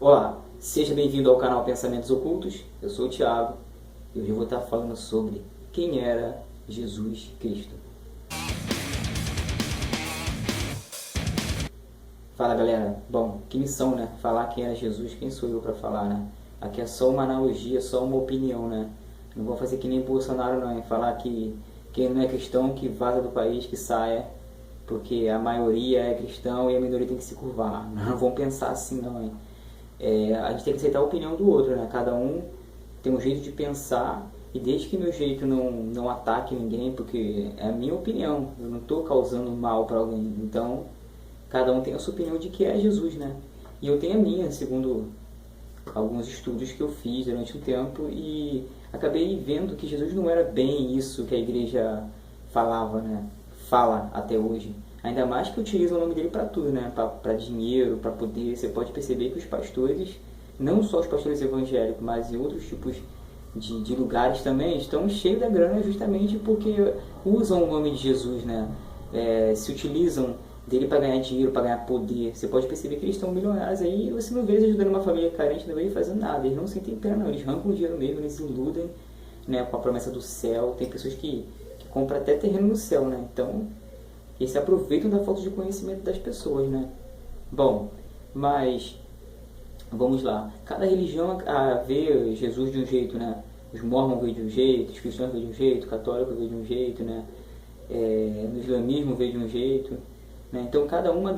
Olá, seja bem-vindo ao canal Pensamentos Ocultos. Eu sou o Thiago e hoje eu vou estar falando sobre quem era Jesus Cristo. Fala galera, bom, que missão, né? Falar quem era Jesus, quem sou eu para falar, né? Aqui é só uma analogia, só uma opinião, né? Não vou fazer que nem Bolsonaro não, é falar que quem não é cristão que vaza do país, que saia, porque a maioria é cristão e a minoria tem que se curvar. Não vão pensar assim não, hein? A gente tem que aceitar a opinião do outro, né? Cada um tem um jeito de pensar e desde que meu jeito não ataque ninguém, porque é a minha opinião, eu não estou causando mal para alguém, então cada um tem a sua opinião de que é Jesus, né? E eu tenho a minha, segundo alguns estudos que eu fiz durante um tempo e acabei vendo que Jesus não era bem isso que a igreja falava, né? Fala até hoje. Ainda mais que utiliza o nome dele para tudo, né? Para dinheiro, para poder. Você pode perceber que os pastores, não só os pastores evangélicos, mas em outros tipos de lugares também, estão cheios da grana justamente porque usam o nome de Jesus, né? Se utilizam dele para ganhar dinheiro, para ganhar poder. Você pode perceber que eles estão milionários aí e você não vê eles ajudando uma família carente, não vê eles fazendo nada. Eles não sentem pena, não. Eles arrancam o dinheiro mesmo, eles iludem, né, com a promessa do céu. Tem pessoas que compram até terreno no céu, né? Então, eles se aproveitam da falta de conhecimento das pessoas, né? Bom, mas vamos lá. Cada religião vê Jesus de um jeito, né? Os mormons veem de um jeito, os cristãos veem de um jeito, o católico vê de um jeito, né? No islamismo vê de um jeito, né? Então cada uma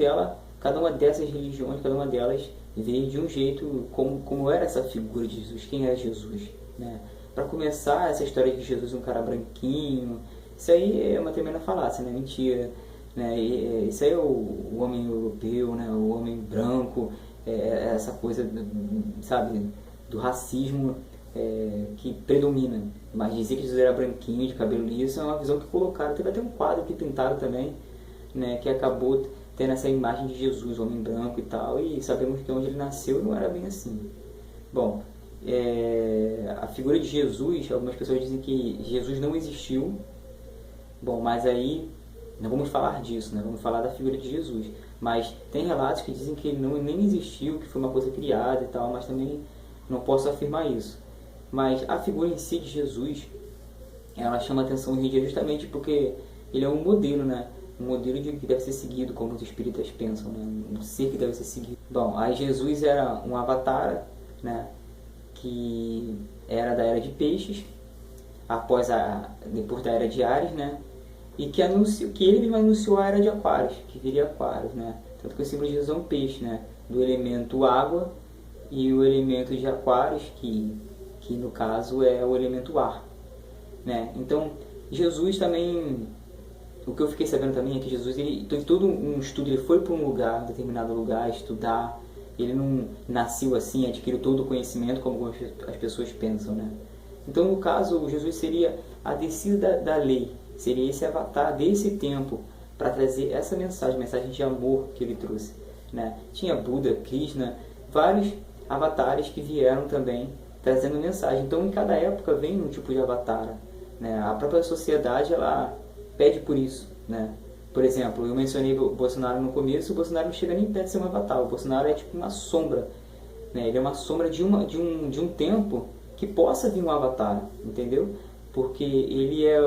dessas religiões, cada uma delas vê de um jeito como era essa figura de Jesus, quem era Jesus, né? Para começar, essa história de Jesus um cara branquinho, isso aí é uma tremenda falácia, né? Mentira, né? Isso aí é o homem europeu, né? O homem branco, essa coisa, sabe, do racismo que predomina. Mas dizer que Jesus era branquinho, de cabelo liso, é uma visão que colocaram. Teve até um quadro que pintaram também, né? Que acabou tendo essa imagem de Jesus, homem branco e tal, e sabemos que onde ele nasceu não era bem assim. Bom, a figura de Jesus, algumas pessoas dizem que Jesus não existiu. Bom, mas aí não vamos falar disso, né? Vamos falar da figura de Jesus. Mas tem relatos que dizem que ele nem existiu, que foi uma coisa criada e tal, mas também não posso afirmar isso. Mas a figura em si de Jesus, ela chama atenção hoje em dia justamente porque ele é um modelo, né? Um modelo que deve ser seguido, como os espíritas pensam, né? Um ser que deve ser seguido. Bom, aí Jesus era um avatar, né? Que era da era de peixes, depois da era de Ares, né? E que ele mesmo anunciou a era de Aquários, que viria Aquários, né? Tanto que o símbolo de Jesus é um peixe, né? Do elemento água e o elemento de Aquários, que no caso é o elemento ar, né? Então, Jesus também, o que eu fiquei sabendo também é que Jesus, ele teve todo um estudo, ele foi para um determinado lugar, estudar, ele não nasceu assim, adquiriu todo o conhecimento como as pessoas pensam, né? Então, no caso, Jesus seria a descida da lei, seria esse avatar desse tempo para trazer essa mensagem de amor que ele trouxe, né? Tinha Buda, Krishna, vários avatares que vieram também trazendo mensagem. Então, em cada época vem um tipo de avatar, né? A própria sociedade, ela pede por isso, né? Por exemplo, eu mencionei o Bolsonaro no começo, o Bolsonaro não chega nem perto de ser um avatar, o Bolsonaro é tipo uma sombra, né? Ele é uma sombra de um tempo que possa vir um avatar, entendeu? Porque ele é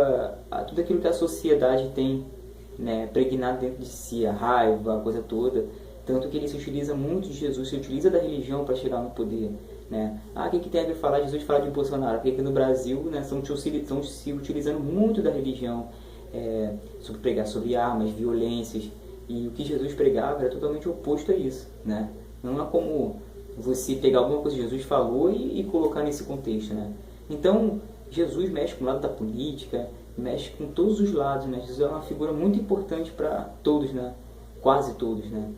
tudo aquilo que a sociedade tem, né, pregnado dentro de si, a raiva, a coisa toda, tanto que ele se utiliza muito de Jesus, se utiliza da religião para chegar no poder, né? O que tem a ver falar de Jesus e falar de Bolsonaro? Porque aqui no Brasil, né, estão se utilizando muito da religião, sobre pregar sobre armas, violências, e o que Jesus pregava era totalmente oposto a isso, né? Não é como você pegar alguma coisa que Jesus falou e colocar nesse contexto, né? Então, Jesus mexe com o lado da política, mexe com todos os lados, né? Jesus é uma figura muito importante para todos, né? Quase todos, né?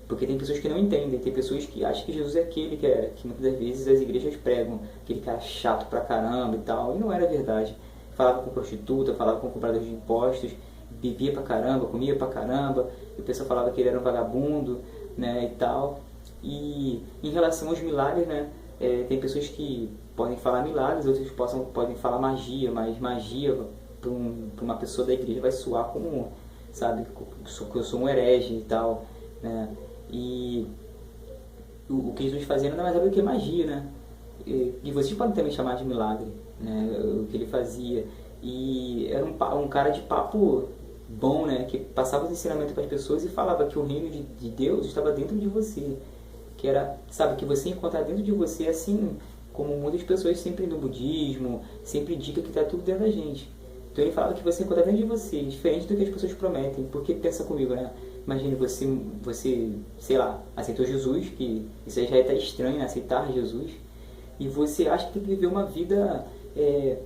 Porque tem pessoas que não entendem, tem pessoas que acham que Jesus é aquele que muitas das vezes as igrejas pregam, aquele cara chato pra caramba e tal, e não era verdade. Falava com prostituta, falava com cobrador de impostos, bebia pra caramba, comia pra caramba, e o pessoal falava que ele era um vagabundo, né, e tal. E em relação aos milagres, né, tem pessoas que podem falar milagres, outras podem falar magia, mas magia para uma pessoa da igreja vai soar como, sabe, que eu sou um herege e tal, né? E o que Jesus fazia nada mais era do que magia, né? E vocês podem também chamar de milagre, né? O que ele fazia. E era um cara de papo bom, né? Que passava os ensinamentos para as pessoas e falava que o reino de Deus estava dentro de você. Que era, sabe, que você encontrar dentro de você, assim como muitas pessoas sempre no budismo, sempre indicam que está tudo dentro da gente. Então ele falava que você encontra dentro de você, diferente do que as pessoas prometem. Porque pensa comigo, né? Imagine você, sei lá, aceitou Jesus, que isso aí já é até estranho, né? Aceitar Jesus. E você acha que tem que viver uma vida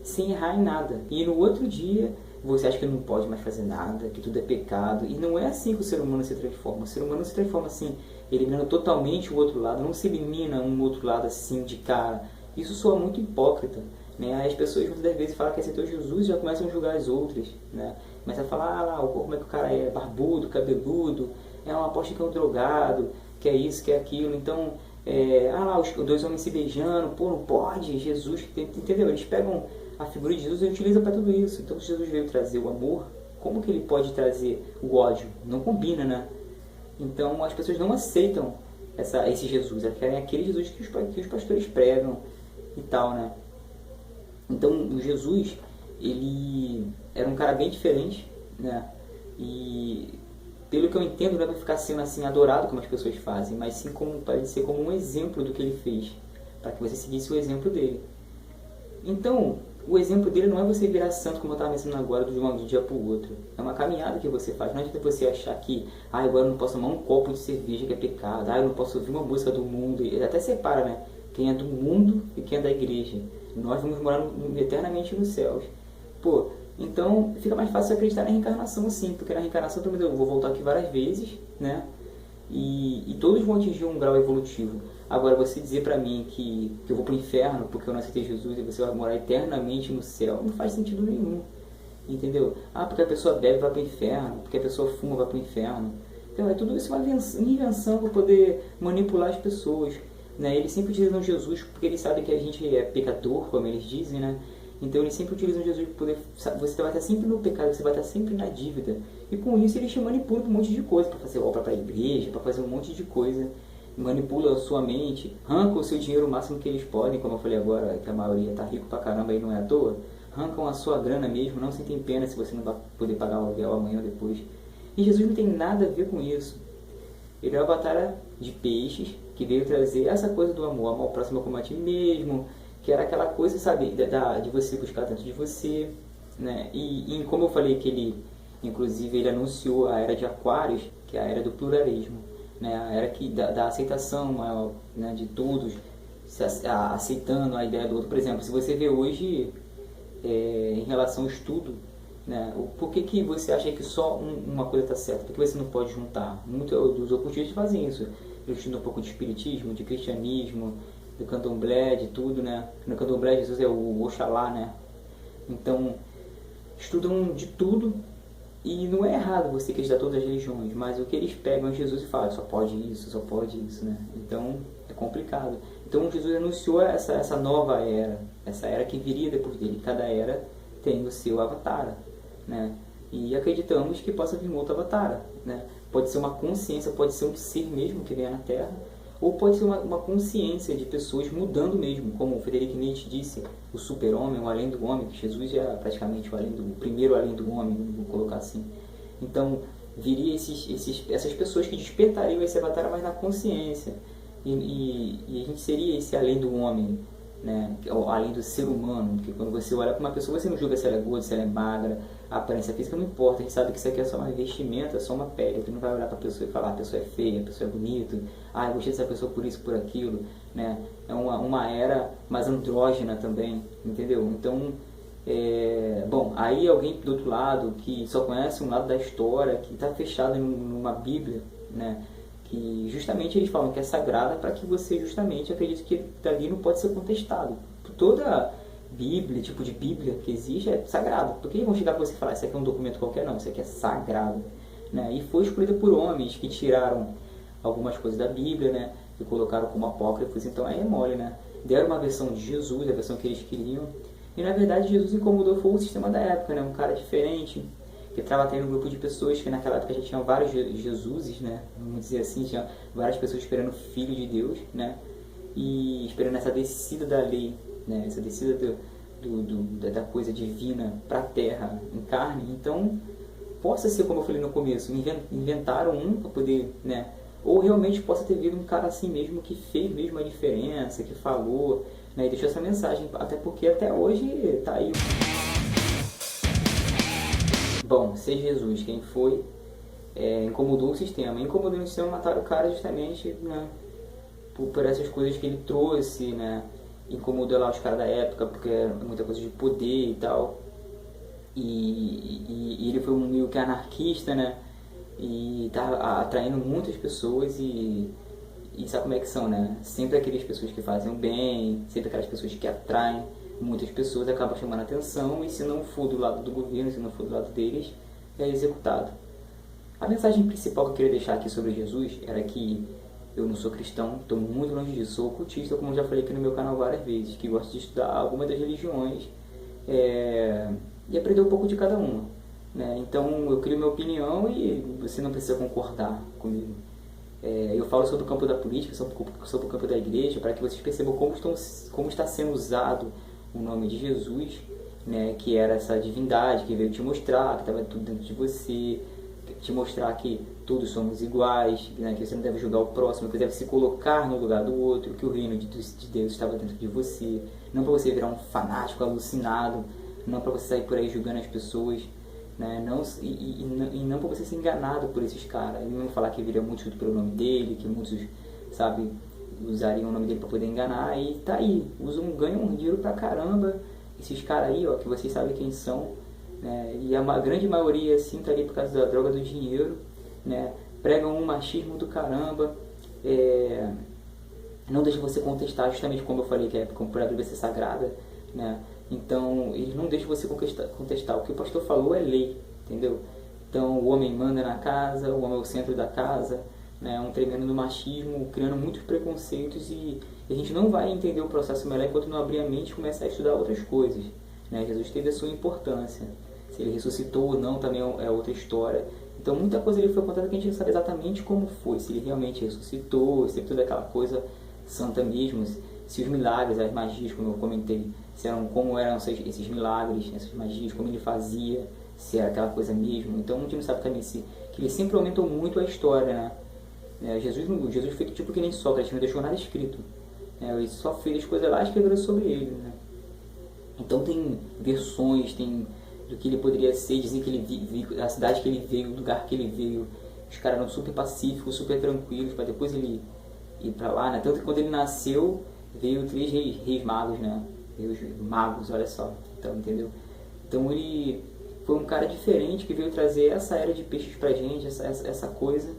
sem errar em nada. E no outro dia você acha que não pode mais fazer nada, que tudo é pecado. E não é assim que o ser humano se transforma. O ser humano se transforma assim, eliminando totalmente o outro lado. Não se elimina um outro lado assim de cara. Isso soa muito hipócrita. Né? As pessoas muitas das vezes falam que aceitou Jesus e já começam a julgar as outras. Né? Começam a falar, como é que o cara é barbudo, cabeludo, uma aposta que é um drogado, que é isso, que é aquilo. Então, os dois homens se beijando, pô, não pode, Jesus, entendeu? Eles pegam a figura de Jesus e utilizam para tudo isso. Então, se Jesus veio trazer o amor, como que ele pode trazer o ódio? Não combina, né? Então, as pessoas não aceitam esse Jesus, elas querem aquele Jesus que os pastores pregam e tal, né? Então, o Jesus, ele era um cara bem diferente, né? E pelo que eu entendo, não é para ficar sendo assim adorado como as pessoas fazem, mas sim para ser como um exemplo do que ele fez, para que você seguisse o exemplo dele. Então, o exemplo dele não é você virar santo, como eu estava mencionando agora, de um dia para o outro. É uma caminhada que você faz. Não adianta você achar que, agora eu não posso tomar um copo de cerveja que é pecado, eu não posso ouvir uma música do mundo. Ele até separa, né? Quem é do mundo e quem é da igreja. Nós vamos morar eternamente nos céus. Pô, então fica mais fácil acreditar na reencarnação assim, porque na reencarnação eu vou voltar aqui várias vezes, né? E todos vão atingir um grau evolutivo. Agora, você dizer pra mim que eu vou pro inferno porque eu não aceitei Jesus e você vai morar eternamente no céu, não faz sentido nenhum. Entendeu? Porque a pessoa bebe vai pro inferno, porque a pessoa fuma vai pro inferno. Então, é tudo isso uma invenção para poder manipular as pessoas. Né? Eles sempre utilizam Jesus porque eles sabem que a gente é pecador, como eles dizem, né? Então eles sempre utilizam Jesus para poder... Você vai estar sempre no pecado, você vai estar sempre na dívida. E com isso eles te manipulam para um monte de coisa, para fazer obra para a igreja, para fazer um monte de coisa. Manipulam a sua mente, arrancam o seu dinheiro o máximo que eles podem, como eu falei agora, que a maioria está rico pra caramba e não é à toa. Arrancam a sua grana mesmo, não sentem pena se você não vai poder pagar o aluguel amanhã ou depois. E Jesus não tem nada a ver com isso. Ele é o avatar de peixes que veio trazer essa coisa do amor, amor próximo como a ti mesmo, que era aquela coisa, sabe, de você buscar dentro de você, né? E como eu falei que ele, inclusive, ele anunciou a era de Aquários, que é a era do pluralismo, né? A era da aceitação, né, de todos, aceitando a ideia do outro. Por exemplo, se você vê hoje, em relação ao estudo, né, por que você acha que só uma coisa está certa? Por que você não pode juntar? Muitos dos ocultistas fazem isso. Eles estudam um pouco de espiritismo, de cristianismo, do candomblé, de tudo, né? No candomblé Jesus é o Oxalá, né? Então, estudam de tudo e não é errado você acreditar todas as religiões, mas o que eles pegam é Jesus e falam, só pode isso, né? Então, é complicado. Então, Jesus anunciou essa nova era, essa era que viria depois dele. Cada era tem o seu avatar, né? E acreditamos que possa vir outro avatar, né? Pode ser uma consciência, pode ser um ser mesmo que venha na Terra, ou pode ser uma consciência de pessoas mudando mesmo, como o Friedrich Nietzsche disse, o super-homem, o além do homem, que Jesus é praticamente o primeiro além do homem, vou colocar assim. Então, viria essas pessoas que despertariam esse avatar mais na consciência, e a gente seria esse além do homem, né? Além do ser humano, porque quando você olha para uma pessoa, você não julga se ela é gorda, se ela é magra, a aparência física não importa, a gente sabe que isso aqui é só uma vestimenta, é só uma pele. Tu não vai olhar para a pessoa e falar, a pessoa é feia, a pessoa é bonita, eu gostei dessa pessoa por isso, por aquilo, né? É uma era mais andrógena também, entendeu? Então, bom, aí alguém do outro lado, que só conhece um lado da história, que está fechado numa Bíblia, né? Que justamente eles falam que é sagrada para que você justamente acredite que dali não pode ser contestado. Toda Bíblia, tipo de Bíblia que existe é sagrado. Por que eles vão chegar para você e falar, isso aqui é um documento qualquer? Não, isso aqui é sagrado, né? E foi escolhida por homens que tiraram algumas coisas da Bíblia, né? E colocaram como apócrifos, então aí é mole, né? Deram uma versão de Jesus, a versão que eles queriam. E na verdade Jesus incomodou foi o sistema da época, né? Um cara diferente, que estava tendo um grupo de pessoas que naquela época já tinham vários Jesuses, né? Vamos dizer assim, tinha várias pessoas esperando o Filho de Deus, né? E esperando essa descida da lei, né? Essa descida da coisa divina para a terra em carne. Então, possa ser, como eu falei no começo, inventaram um para poder, né? Ou realmente possa ter vindo um cara assim mesmo que fez mesmo a diferença, que falou, né? E deixou essa mensagem, até porque até hoje tá aí. Bom, ser Jesus, quem foi, incomodou o sistema. Incomodou o sistema, mataram o cara justamente, né? Por essas coisas que ele trouxe, né? Incomodou lá os caras da época, porque era muita coisa de poder e tal. E ele foi um meio que anarquista, né? E tá atraindo muitas pessoas e sabe como é que são, né? Sempre aquelas pessoas que fazem o bem, sempre aquelas pessoas que atraem muitas pessoas, acabam chamando a atenção, e se não for do lado do governo, se não for do lado deles, é executado. A mensagem principal que eu queria deixar aqui sobre Jesus era que eu não sou cristão, estou muito longe disso, sou ocultista, como eu já falei aqui no meu canal várias vezes, que gosto de estudar algumas das religiões e aprender um pouco de cada uma, né? Então eu crio minha opinião e você não precisa concordar comigo. Eu falo sobre o campo da política, sobre o campo da igreja, para que vocês percebam como está sendo usado o nome de Jesus, né? Que era essa divindade que veio te mostrar que estava tudo dentro de você, te mostrar que todos somos iguais, né? Que você não deve julgar o próximo, que você deve se colocar no lugar do outro, que o reino de Deus estava dentro de você, não para você virar um fanático alucinado, não para você sair por aí julgando as pessoas, né? Não para você ser enganado por esses caras. Ele não falar que viria muito pelo nome dele, que muitos, sabe, usariam o nome dele para poder enganar, e tá aí, ganham um dinheiro pra caramba, esses caras aí, ó, que vocês sabem quem são, né? E a grande maioria assim tá ali por causa da droga do dinheiro, né? Pregam um machismo do caramba, não deixa você contestar, justamente como eu falei, que como a Bíblia ser sagrada, né? Então eles não deixam você contestar. O que o pastor falou é lei, entendeu? Então o homem manda na casa, o homem é o centro da casa, né? Um tremendo do machismo, criando muitos preconceitos, e a gente não vai entender o processo melhor enquanto não abrir a mente e começar a estudar outras coisas, né? Jesus teve a sua importância. Se ele ressuscitou ou não também é outra história. Então muita coisa ele foi contada que a gente não sabe exatamente como foi, se ele realmente ressuscitou, se toda aquela coisa santa mesmo, se os milagres, as magias, como eu comentei, como eram esses milagres, essas magias, como ele fazia, se era aquela coisa mesmo. Então a gente não sabe também que ele sempre aumentou muito a história, né? Jesus foi tipo que nem Sócrates, não deixou nada escrito, né? Ele só fez as coisas lá e escreveu sobre ele, né? Então tem versões, tem do que ele poderia ser, dizem que ele veio, a cidade que ele veio, o lugar que ele veio, os caras eram super pacíficos, super tranquilos, para depois ele ir para lá, né? Tanto que quando ele nasceu, veio 3 reis magos, né? Veio os magos, olha só, então, entendeu? Então ele foi um cara diferente que veio trazer essa era de peixes pra gente, essa coisa,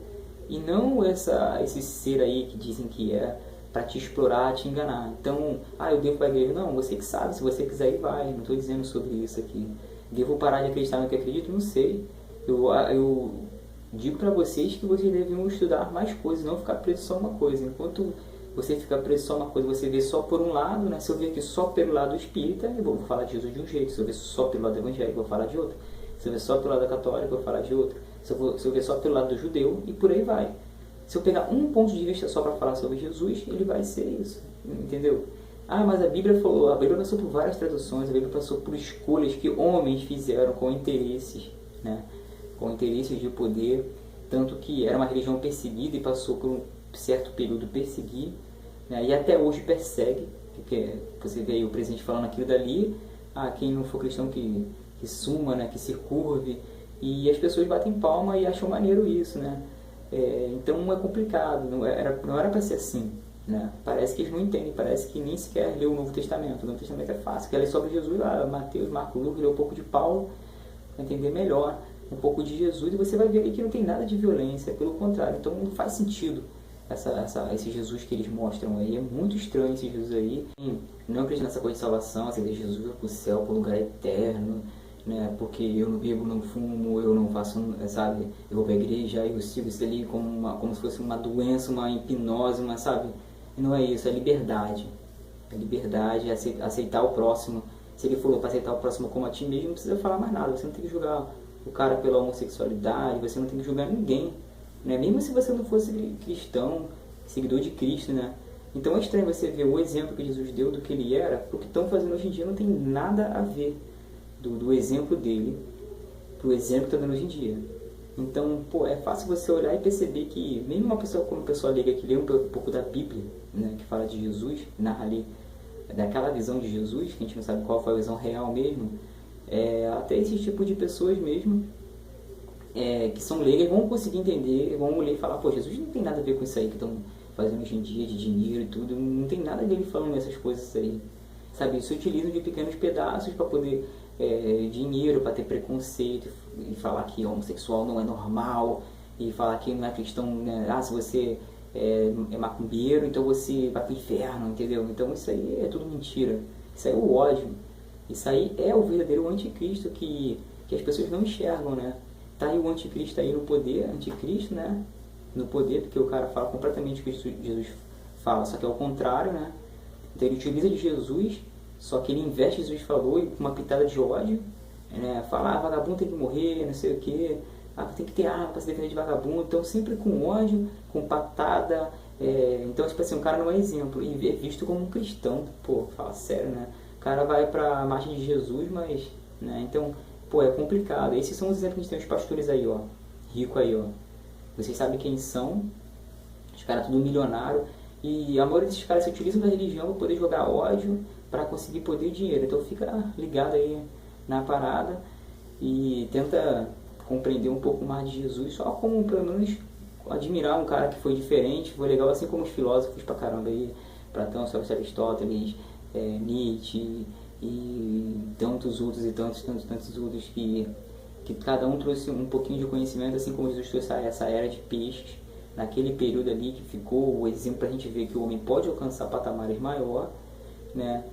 e não esse ser aí que dizem que é para te explorar, te enganar. Então, eu devo para a igreja? Não, você que sabe, se você quiser ir, vai, não estou dizendo sobre isso aqui. Devo parar de acreditar no que acredito? Não sei. Eu digo para vocês que vocês deviam estudar mais coisas, não ficar preso só uma coisa. Enquanto você ficar preso só uma coisa, você vê só por um lado, né? Se eu ver aqui só pelo lado espírita, eu vou falar de Jesus de um jeito. Se eu ver só pelo lado evangélico, eu vou falar de outro. Se eu ver só pelo lado católico, eu vou falar de outro. Se eu ver só pelo lado do judeu, e por aí vai. Se eu pegar um ponto de vista só para falar sobre Jesus, ele vai ser isso, entendeu? Mas a Bíblia passou por várias traduções, a Bíblia passou por escolhas que homens fizeram com interesses, né? Com interesses de poder, tanto que era uma religião perseguida e passou por um certo período perseguir, né? E até hoje persegue, porque você vê aí o presidente falando aquilo dali, quem não for cristão que suma, né? Que se curve, e as pessoas batem palma e acham maneiro isso, né? Então é complicado, não era para ser assim, né? Parece que eles não entendem, parece que nem sequer leu o Novo Testamento. O Novo Testamento é fácil, quer ler sobre Jesus, Mateus, Marcos, Lucas, lê um pouco de Paulo, para entender melhor um pouco de Jesus, e você vai ver ali que não tem nada de violência, pelo contrário. Então não faz sentido esse Jesus que eles mostram aí, é muito estranho esse Jesus aí. Não acredito nessa coisa de salvação, assim, de Jesus vai para o céu, para o lugar eterno, né? Porque eu não bebo, não fumo, eu não faço, sabe, eu vou para a igreja, eu sigo isso ali como se fosse uma doença, uma hipnose, sabe? E não é isso, é liberdade. É liberdade, é aceitar o próximo. Se ele falou para aceitar o próximo como a ti mesmo, não precisa falar mais nada, você não tem que julgar o cara pela homossexualidade, você não tem que julgar ninguém, né? Mesmo se você não fosse cristão, seguidor de Cristo, né? Então é estranho você ver o exemplo que Jesus deu do que ele era, porque o que estão fazendo hoje em dia não tem nada a ver do exemplo dele pro exemplo que está dando hoje em dia. Então, pô, é fácil você olhar e perceber que mesmo uma pessoa como uma pessoa leiga que lê um pouco da Bíblia, né, que fala de Jesus, narra ali daquela visão de Jesus, que a gente não sabe qual foi a visão real mesmo, até esse tipo de pessoas mesmo, que são leigas, vão conseguir entender, vão ler e falar, pô, Jesus não tem nada a ver com isso aí que estão fazendo hoje em dia, de dinheiro e tudo, não tem nada dele falando essas coisas aí, sabe? Isso utilizam de pequenos pedaços para poder dinheiro, para ter preconceito e falar que homossexual não é normal e falar que não é cristão, né? Se você é macumbeiro, então você vai pro inferno, entendeu? Então isso aí é tudo mentira, isso aí é o ódio, isso aí é o verdadeiro anticristo que as pessoas não enxergam, né? Tá aí o anticristo aí no poder, anticristo, né? No poder, porque o cara fala completamente o que Jesus fala, só que é o contrário, né? Então ele utiliza de Jesus, só que ele investe Jesus falou e com uma pitada de ódio, né? Fala, vagabundo tem que morrer, não sei o que, tem que ter arma para se defender de vagabundo, então sempre com ódio, com patada, então tipo assim, o cara não é exemplo, e é visto como um cristão, pô, fala sério, né? O cara vai pra marcha de Jesus, mas, né, então, pô, é complicado. Esses são os exemplos que a gente tem, os pastores aí, ó, rico aí, ó, vocês sabem quem são, os caras tudo milionário, e a maioria desses caras se utilizam da religião para poder jogar ódio, para conseguir poder e dinheiro. Então fica ligado aí na parada e tenta compreender um pouco mais de Jesus, só como pelo menos admirar um cara que foi diferente, foi legal, assim como os filósofos pra caramba aí, Platão, Aristóteles, Nietzsche e tantos outros e tantos outros que cada um trouxe um pouquinho de conhecimento, assim como Jesus trouxe essa era de peixes, naquele período ali que ficou o exemplo para a gente ver que o homem pode alcançar patamares maior, né?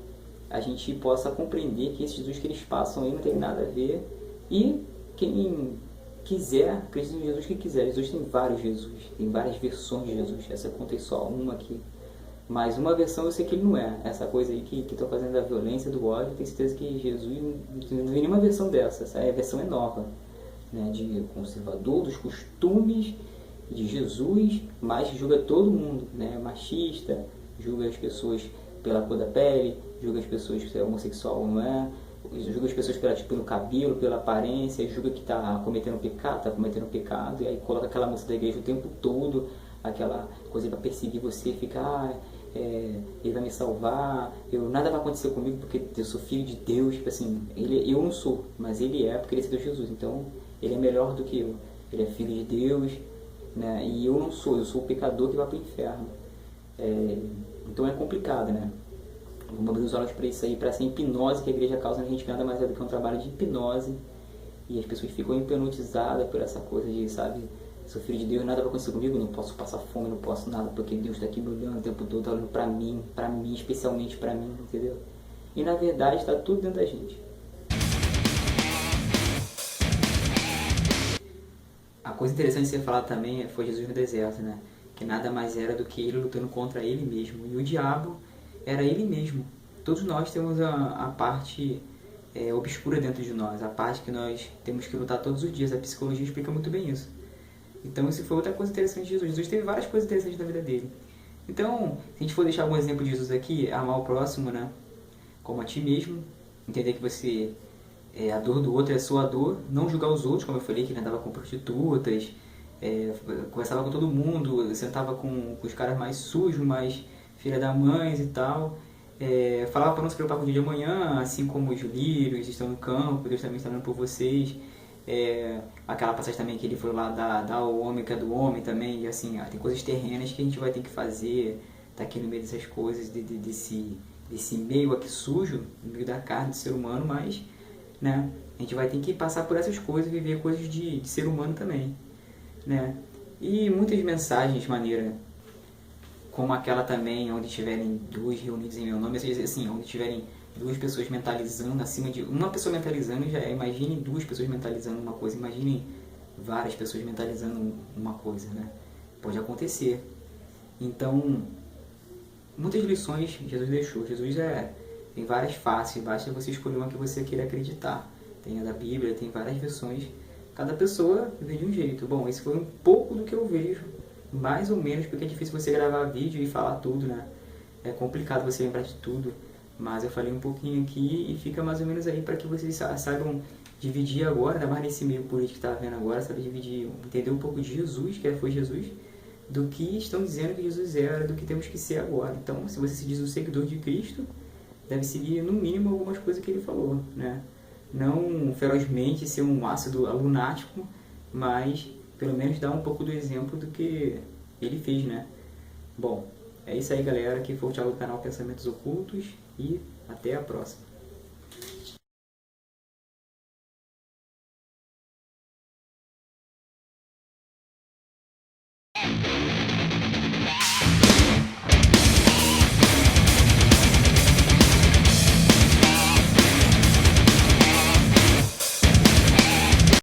A gente possa compreender que esse Jesus que eles passam aí não tem nada a ver, e quem quiser, acredita em Jesus que quiser. Jesus tem vários Jesus, tem várias versões de Jesus, essa eu contei só uma aqui, mas uma versão eu sei que ele não é, essa coisa aí que estão fazendo da violência, do ódio, tenho certeza que Jesus não tem nenhuma versão dessa, essa versão é nova, né, de conservador, dos costumes de Jesus, mas julga todo mundo, né, machista, julga as pessoas pela cor da pele, julga as pessoas que é homossexual ou não é, julga as pessoas pelo cabelo, pela aparência, julga que está cometendo pecado, e aí coloca aquela moça da igreja o tempo todo, aquela coisa para perseguir você, ficar ele vai me salvar, nada vai acontecer comigo porque eu sou filho de Deus, tipo assim, eu não sou, mas ele é porque ele é filho de Jesus, então ele é melhor do que eu, ele é filho de Deus, né? E eu não sou, eu sou o pecador que vai para o inferno. Então é complicado, né? Vamos abrir os olhos para isso aí, para essa hipnose que a igreja causa na gente, que nada mais é do que um trabalho de hipnose, e as pessoas ficam hipnotizadas por essa coisa de, sabe, sou filho de Deus, nada vai acontecer comigo, não posso passar fome, não posso nada, porque Deus está aqui me olhando o tempo todo, tá olhando para mim, especialmente para mim, entendeu? E na verdade está tudo dentro da gente. A coisa interessante de ser falado também foi Jesus no deserto, né? Que nada mais era do que ele lutando contra ele mesmo. E o diabo era ele mesmo. Todos nós temos a parte obscura dentro de nós, a parte que nós temos que lutar todos os dias. A psicologia explica muito bem isso. Então isso foi outra coisa interessante de Jesus. Jesus teve várias coisas interessantes na vida dele. Então, se a gente for deixar algum exemplo de Jesus aqui, amar o próximo, né? Como a ti mesmo, entender que você... a dor do outro é a sua dor, não julgar os outros, como eu falei, que ele andava com prostitutas, conversava com todo mundo, sentava com os caras mais sujos, mais filha da mãe e tal, falava para não se preocupar com o dia de amanhã, assim como os lírios estão no campo, Deus também está olhando por vocês, aquela passagem também que ele foi lá dar ao homem que é do homem também, e assim, tem coisas terrenas que a gente vai ter que fazer, tá aqui no meio dessas coisas, desse meio aqui sujo, no meio da carne do ser humano, mas... né? A gente vai ter que passar por essas coisas, viver coisas de ser humano também, né? E muitas mensagens maneiras, como aquela também, onde tiverem dois reunidos em meu nome, assim, onde tiverem duas pessoas mentalizando acima de... uma pessoa mentalizando já imagine duas pessoas mentalizando uma coisa, imagine várias pessoas mentalizando uma coisa, né? Pode acontecer. Então, muitas lições Jesus deixou. Jesus tem várias faces, basta você escolher uma que você queira acreditar. Tem a da Bíblia, tem várias versões cada pessoa vê de um jeito. Bom, esse foi um pouco do que eu vejo, mais ou menos, porque é difícil você gravar vídeo e falar tudo, né? É complicado você lembrar de tudo, mas eu falei um pouquinho aqui e fica mais ou menos aí para que vocês saibam dividir agora, ainda mais nesse meio político que está vendo agora, sabe dividir, entender um pouco de Jesus, que foi Jesus, do que estão dizendo que Jesus era, do que temos que ser agora. Então, se você se diz um seguidor de Cristo, deve seguir no mínimo algumas coisas que ele falou, né? Não ferozmente ser um ácido lunático, mas pelo menos dar um pouco do exemplo do que ele fez, né? Bom, é isso aí, galera. Aqui foi o Thiago do canal Pensamentos Ocultos e até a próxima.